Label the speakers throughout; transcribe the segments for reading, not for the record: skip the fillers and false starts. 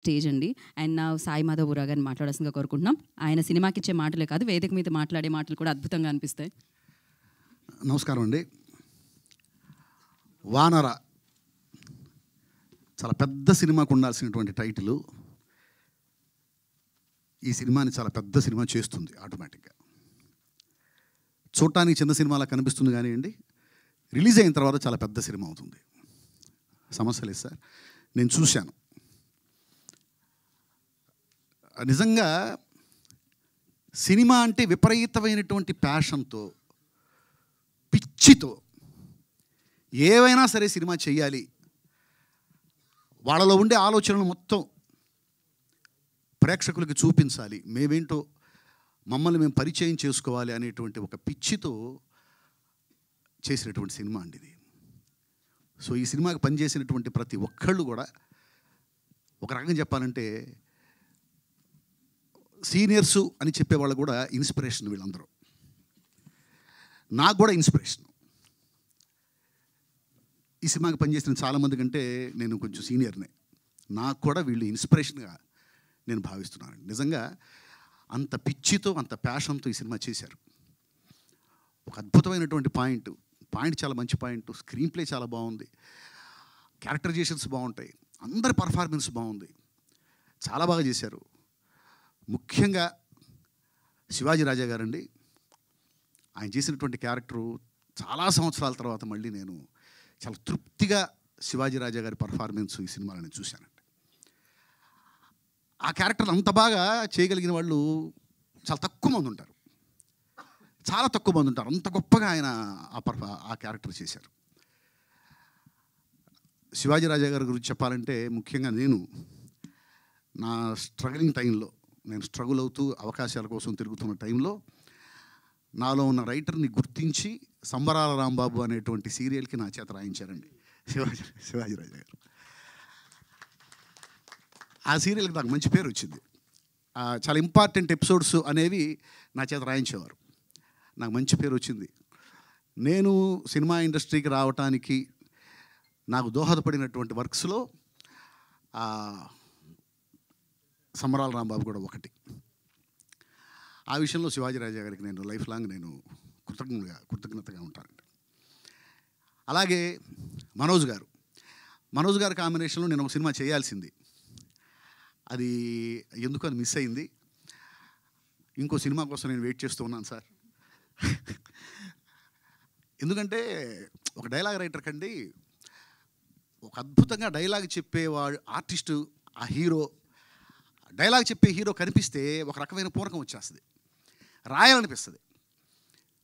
Speaker 1: Stage అండి. And నా సాయి మాధవ్ బుర్రా గారిని మాట్లాడాల్సిందిగా కోరుకుంటున్నాం. ఆయన సినిమాకి ఇచ్చే మాటలే కాదు, వేదిక మీద మాట్లాడే మాటలు కూడా అద్భుతంగా అనిపిస్తాయి.
Speaker 2: నమస్కారం అండి. వానర చాలా పెద్ద సినిమాకు ఉండాల్సినటువంటి టైటిల్ ఈ సినిమాని చాలా పెద్ద సినిమా చేస్తుంది ఆటోమేటిక్గా. చూడటానికి చిన్న సినిమాలా కనిపిస్తుంది కానివ్వండి, రిలీజ్ అయిన తర్వాత చాలా పెద్ద సినిమా అవుతుంది. సమస్య లేదు సార్. నేను చూశాను. నిజంగా సినిమా అంటే విపరీతమైనటువంటి ప్యాషన్తో, పిచ్చితో ఏవైనా సరే సినిమా చేయాలి, వాళ్ళలో ఉండే ఆలోచనలు మొత్తం ప్రేక్షకులకి చూపించాలి, మేమేంటో మమ్మల్ని మేము పరిచయం చేసుకోవాలి అనేటువంటి ఒక పిచ్చితో చేసినటువంటి సినిమా అండి ఇది. సో ఈ సినిమాకి పనిచేసినటువంటి ప్రతి ఒక్కళ్ళు కూడా ఒక రకంగా చెప్పాలంటే సీనియర్సు అని చెప్పేవాళ్ళు కూడా ఇన్స్పిరేషన్. వీళ్ళందరూ నాకు కూడా ఇన్స్పిరేషన్. ఈ సినిమాకి పనిచేసిన చాలామంది కంటే నేను కొంచెం సీనియర్నే. నాకు కూడా వీళ్ళు ఇన్స్పిరేషన్గా నేను భావిస్తున్నాను. నిజంగా అంత పిచ్చితో, అంత ప్యాషన్తో ఈ సినిమా చేశారు. ఒక అద్భుతమైనటువంటి పాయింట్ చాలా మంచి పాయింట్. స్క్రీన్ ప్లే చాలా బాగుంది, క్యారెక్టరైజేషన్స్ బాగుంటాయి, అందరి పర్ఫార్మెన్స్ బాగుంది, చాలా బాగా చేశారు. ముఖ్యంగా శివాజీ రాజా గారండి, ఆయన చేసినటువంటి క్యారెక్టరు చాలా సంవత్సరాల తర్వాత మళ్ళీ నేను చాలా తృప్తిగా శివాజీ రాజా గారి పర్ఫార్మెన్స్ ఈ సినిమాలో నేను చూశానండి. ఆ క్యారెక్టర్ అంత బాగా చేయగలిగిన వాళ్ళు చాలా తక్కువ మంది ఉంటారు, చాలా తక్కువ మంది ఉంటారు. అంత గొప్పగా ఆయన ఆ క్యారెక్టర్ చేశారు. శివాజీ రాజా గారి గురించి చెప్పాలంటే ముఖ్యంగా నేను నా స్ట్రగలింగ్ టైంలో, నేను స్ట్రగుల్ అవుతూ అవకాశాల కోసం తిరుగుతున్న టైంలో నాలో ఉన్న రైటర్ని గుర్తించి సంబరాల రాంబాబు అనేటువంటి సీరియల్కి నా చేత రాయించారండి శివాజీ రాజా గారు. ఆ సీరియల్కి నాకు మంచి పేరు వచ్చింది. చాలా ఇంపార్టెంట్ ఎపిసోడ్స్ అనేవి నా చేత రాయించేవారు. నాకు మంచి పేరు వచ్చింది. నేను సినిమా ఇండస్ట్రీకి రావటానికి నాకు దోహదపడినటువంటి వర్క్స్లో సంబరాల రాంబాబు కూడా ఒకటి. ఆ విషయంలో శివాజీ రాజా గారికి నేను లైఫ్ లాంగ్ నేను కృతజ్ఞతగా ఉంటానండి. అలాగే మనోజ్ గారి కాంబినేషన్లో నేను ఒక సినిమా చేయాల్సింది, అది ఎందుకు అది మిస్ అయింది. ఇంకో సినిమా కోసం నేను వెయిట్ చేస్తూ ఉన్నాను సార్. ఎందుకంటే ఒక డైలాగ్ రైటర్ కండి, ఒక అద్భుతంగా డైలాగ్ చెప్పేవాడు ఆర్టిస్టు, ఆ హీరో, డైలాగ్ చెప్పే హీరో కనిపిస్తే ఒక రకమైన పూనకం వచ్చేస్తుంది, రాయాలనిపిస్తుంది.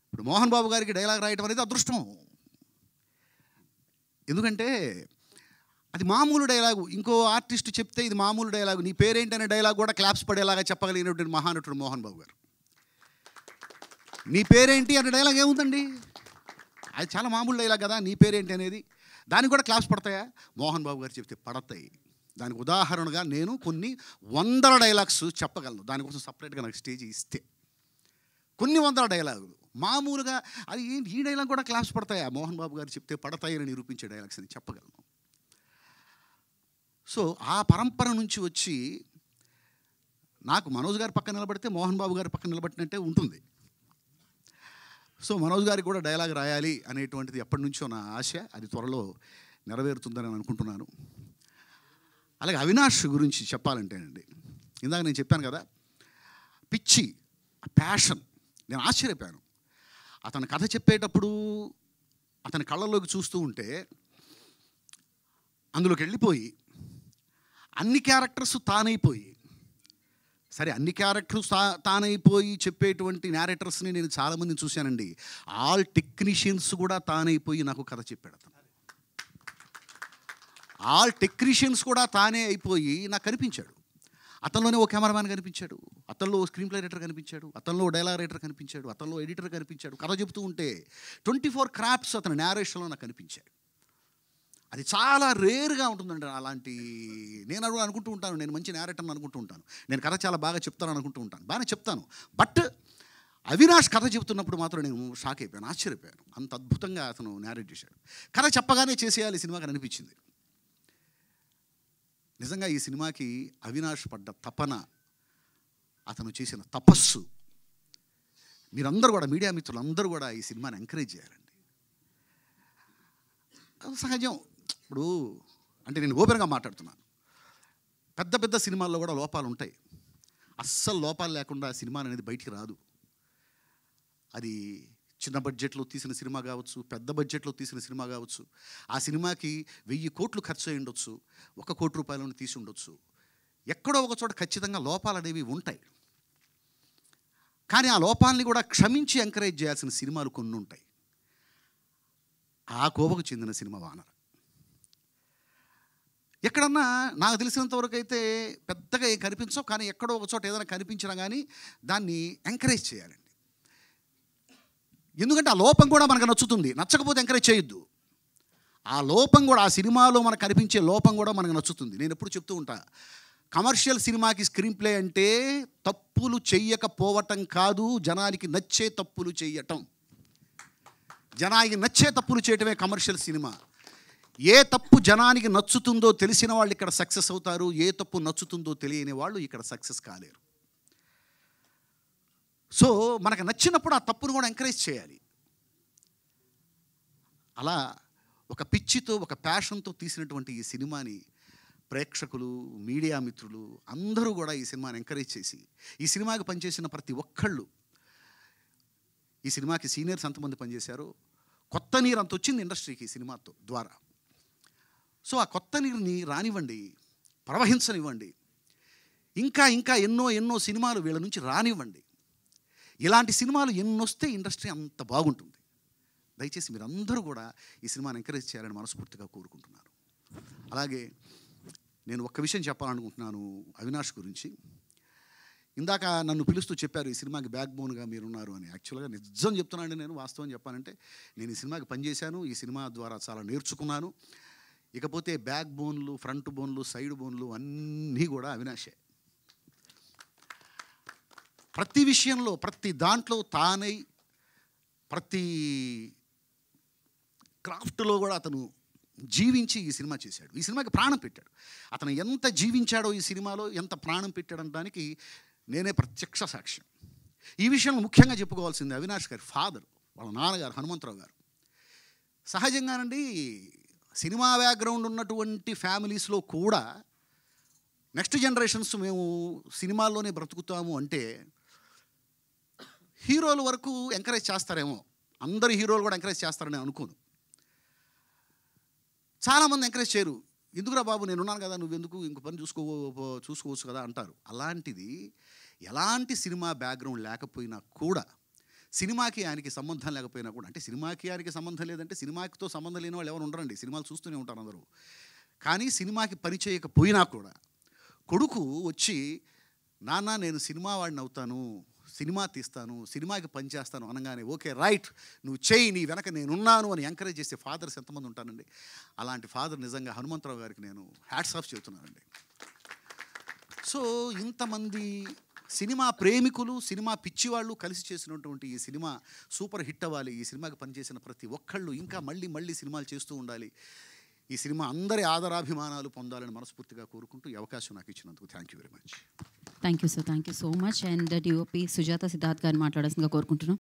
Speaker 2: ఇప్పుడు మోహన్ బాబు గారికి డైలాగ్ రాయటం అనేది అదృష్టం. ఎందుకంటే అది మామూలు డైలాగు, ఇంకో ఆర్టిస్ట్ చెప్తే ఇది మామూలు డైలాగు, నీ పేరేంటి అనే డైలాగ్ కూడా క్లాప్స్ పడేలాగా చెప్పగలిగినటువంటి మహానటుడు మోహన్ బాబు గారు. నీ పేరేంటి అనే డైలాగ్ ఏముందండి, అది చాలా మామూలు డైలాగ్ కదా, నీ పేరేంటి అనేది. దానికి కూడా క్లాప్స్ పడతాయా? మోహన్ బాబు గారు చెప్తే పడతాయి. దానికి ఉదాహరణగా నేను కొన్ని 100 డైలాగ్స్ చెప్పగలను. దానికోసం సపరేట్గా నాకు స్టేజ్ ఇస్తే కొన్ని 100 డైలాగులు మామూలుగా, అది ఏంటి ఈ డైలాగ్ కూడా క్లాప్స్ పడతాయా? మోహన్ బాబు గారు చెప్తే పడతాయని నిరూపించే డైలాగ్స్ అని చెప్పగలను. సో ఆ పరంపర నుంచి వచ్చి నాకు మనోజ్ గారి పక్కన నిలబడితే మోహన్ బాబు గారి పక్కన నిలబడినట్టే ఉంటుంది. సో మనోజ్ గారికి కూడా డైలాగ్ రాయాలి అనేటువంటిది ఎప్పటి నుంచో నా ఆశ. అది త్వరలో నెరవేరుతుందని అనుకుంటున్నాను. అలాగే అవినాష్ గురించి చెప్పాలంటేనండి, ఇందాక నేను చెప్పాను కదా, పిచ్చి, ప్యాషన్. నేను ఆశ్చర్యపోయాను అతను కథ చెప్పేటప్పుడు. అతని కళ్ళల్లోకి చూస్తూ ఉంటే అందులోకి వెళ్ళిపోయి అన్ని క్యారెక్టర్స్ తానైపోయి, సరే అన్ని క్యారెక్టర్స్ తానైపోయి చెప్పేటువంటి నేరేటర్స్ని నేను చాలామందిని చూశానండి. ఆల్ టెక్నీషియన్స్ కూడా తానైపోయి నాకు కథ చెప్పాడు అతను. ఆల్ టెక్నీషియన్స్ కూడా తానే అయిపోయి నాకు కనిపించాడు. అతనిలోనే ఓ కెమెరామ్యాన్ కనిపించాడు, అతనిలో స్క్రీన్ ప్లే రైటర్ కనిపించాడు, అతనిలో డైలాగ్ రైటర్ కనిపించాడు, అతనిలో ఎడిటర్ కనిపించాడు. కథ చెబుతూ ఉంటే 24 క్రాఫ్ట్స్ అతని నేరేషన్లో నాకు కనిపించాయి. అది చాలా రేర్గా ఉంటుందండి అలాంటి. నేను అనుకుంటూ ఉంటాను, నేను మంచి నేరేటర్ని అనుకుంటూ ఉంటాను, నేను కథ చాలా బాగా చెప్తాను అనుకుంటూ ఉంటాను, బాగానే చెప్తాను. బట్ అవినాష్ కథ చెబుతున్నప్పుడు మాత్రం నేను షాక్ అయిపోయాను, ఆశ్చర్యపోయాను. అంత అద్భుతంగా అతను నేరేట్ చేశాడు. కథ చెప్పగానే చేసేయాలి సినిమాకి అనిపించింది. నిజంగా ఈ సినిమాకి అవినాష్ పడ్డ తపన, అతను చేసిన తపస్సు, మీరందరూ కూడా, మీడియా మిత్రులందరూ కూడా ఈ సినిమాని ఎంకరేజ్ చేయాలండి. అది సహజం. ఇప్పుడు అంటే నేను ఓపెన్గా మాట్లాడుతున్నాను. పెద్ద పెద్ద సినిమాల్లో కూడా లోపాలు ఉంటాయి. అస్సలు లోపాలు లేకుండా సినిమా అనేది బయటికి రాదు. అది చిన్న బడ్జెట్లో తీసిన సినిమా కావచ్చు, పెద్ద బడ్జెట్లో తీసిన సినిమా కావచ్చు. ఆ సినిమాకి 1000 కోట్లు ఖర్చు అయి ఉండొచ్చు, 1 కోటి రూపాయలను తీసి ఉండొచ్చు. ఎక్కడో ఒక చోట ఖచ్చితంగా లోపాలు అనేవి ఉంటాయి. కానీ ఆ లోపాలని కూడా క్షమించి ఎంకరేజ్ చేయాల్సిన సినిమాలు కొన్ని ఉంటాయి. ఆ కోవకు చెందిన సినిమా వానర. ఎక్కడన్నా నాకు తెలిసినంతవరకు అయితే పెద్దగా ఏం కనిపించవు, కానీ ఎక్కడో ఒక చోట ఏదైనా కనిపించినా కానీ దాన్ని ఎంకరేజ్ చేయాలండి. ఎందుకంటే ఆ లోపం కూడా మనకు నచ్చుతుంది, నచ్చకపోతే ఎంకరేజ్ చేయొద్దు. ఆ లోపం కూడా, ఆ సినిమాలో మనకు కనిపించే లోపం కూడా మనకు నచ్చుతుంది. నేను ఎప్పుడు చెప్తూ ఉంటా, కమర్షియల్ సినిమాకి స్క్రీన్ ప్లే అంటే తప్పులు చెయ్యకపోవటం కాదు, జనానికి నచ్చే తప్పులు చేయటం. జనానికి నచ్చే తప్పులు చేయటమే కమర్షియల్ సినిమా. ఏ తప్పు జనానికి నచ్చుతుందో తెలిసిన వాళ్ళు ఇక్కడ సక్సెస్ అవుతారు, ఏ తప్పు నచ్చుతుందో తెలియని వాళ్ళు ఇక్కడ సక్సెస్ కాలేరు. సో మనకు నచ్చినప్పుడు ఆ తప్పును కూడా ఎంకరేజ్ చేయాలి. అలా ఒక పిచ్చితో, ఒక ప్యాషన్తో తీసినటువంటి ఈ సినిమాని ప్రేక్షకులు, మీడియా మిత్రులు అందరూ కూడా ఈ సినిమాని ఎంకరేజ్ చేసి, ఈ సినిమాకి పనిచేసిన ప్రతి ఒక్కళ్ళు, ఈ సినిమాకి సీనియర్స్ ఎంతమంది పనిచేశారో, కొత్త నీరు అంత వచ్చింది ఇండస్ట్రీకి ఈ సినిమాతో ద్వారా. సో ఆ కొత్త నీరుని రానివ్వండి, ప్రవహించనివ్వండి. ఇంకా ఇంకా ఎన్నో ఎన్నో సినిమాలు వీళ్ళ నుంచి రానివ్వండి. ఇలాంటి సినిమాలు ఎన్నొస్తే ఇండస్ట్రీ అంత బాగుంటుంది. దయచేసి మీరందరూ కూడా ఈ సినిమాని ఎంకరేజ్ చేయాలని మనస్ఫూర్తిగా కోరుకుంటున్నాను. అలాగే నేను ఒక్క విషయం చెప్పాలనుకుంటున్నాను అవినాష్ గురించి. ఇందాక నన్ను పిలుస్తూ చెప్పారు ఈ సినిమాకి బ్యాక్ బోన్గా మీరున్నారు అని. యాక్చువల్గా నిజం చెప్తున్నానండి, నేను వాస్తవం చెప్పానంటే నేను ఈ సినిమాకి పనిచేశాను, ఈ సినిమా ద్వారా చాలా నేర్చుకున్నాను. ఇకపోతే బ్యాక్ బోన్లు, ఫ్రంట్ బోన్లు, సైడ్ బోన్లు అన్నీ కూడా అవినాషే. ప్రతి విషయంలో, ప్రతి దాంట్లో తానై, ప్రతి క్రాఫ్ట్లో కూడా అతను జీవించి ఈ సినిమా చేశాడు. ఈ సినిమాకి ప్రాణం పెట్టాడు. అతను ఎంత జీవించాడో ఈ సినిమాలో, ఎంత ప్రాణం పెట్టాడనడానికి నేనే ప్రత్యక్ష సాక్ష్యం. ఈ విషయంలో ముఖ్యంగా చెప్పుకోవాల్సింది అవినాష్ గారి ఫాదర్, వాళ్ళ నాన్నగారు హనుమంతరావు గారు. సహజంగానండి సినిమా బ్యాక్గ్రౌండ్ ఉన్నటువంటి ఫ్యామిలీస్లో కూడా నెక్స్ట్ జనరేషన్స్ మేము సినిమాల్లోనే బ్రతుకుతాము అంటే హీరోల వరకు ఎంకరేజ్ చేస్తారేమో, అందరు హీరోలు కూడా ఎంకరేజ్ చేస్తారని అనుకోను. చాలామంది ఎంకరేజ్ చేయరు. ఎందుకురా బాబు, నేనున్నాను కదా, నువ్వెందుకు, ఇంకో పని చూసుకోవచ్చు కదా అంటారు. అలాంటిది ఎలాంటి సినిమా బ్యాక్గ్రౌండ్ లేకపోయినా కూడా, సినిమాకి ఆయనకి సంబంధం లేకపోయినా కూడా, అంటే సినిమాకి ఆయనకి సంబంధం లేదంటే సినిమాకితో సంబంధం లేని వాళ్ళు ఎవరు ఉండరండి, సినిమాలు చూస్తూనే ఉంటారు అందరూ. కానీ సినిమాకి పని చేయకపోయినా కూడా కొడుకు వచ్చి, నాన్న నేను సినిమా వాడిని అవుతాను, సినిమా తీస్తాను, సినిమాకి పని చేస్తాను అనగానే ఓకే రైట్ నువ్వు చెయ్యి, నీ వెనక నేనున్నాను అని ఎంకరేజ్ చేసే ఫాదర్స్ ఎంతమంది ఉంటానండి. అలాంటి ఫాదర్ నిజంగా హనుమంతరావు గారికి నేను హ్యాట్స్ ఆఫ్ చెబుతున్నానండి. సో ఇంతమంది సినిమా ప్రేమికులు, సినిమా పిచ్చివాళ్ళు కలిసి చేసినటువంటి ఈ సినిమా సూపర్ హిట్ అవ్వాలి. ఈ సినిమాకి పనిచేసిన ప్రతి ఒక్కళ్ళు ఇంకా మళ్ళీ మళ్ళీ సినిమాలు చేస్తూ ఉండాలి. ఈ సినిమా అందరి ఆదరాభిమానాలు పొందాలని మనస్ఫూర్తిగా కోరుకుంటూ ఈ అవకాశం నాకు ఇచ్చినందుకు thank you very much.
Speaker 1: Thank you sir, thank you so much. And DOP Sujatha Siddharth గారిని మాట్లాడాల్సిందిగా కోరుకుంటున్నాం.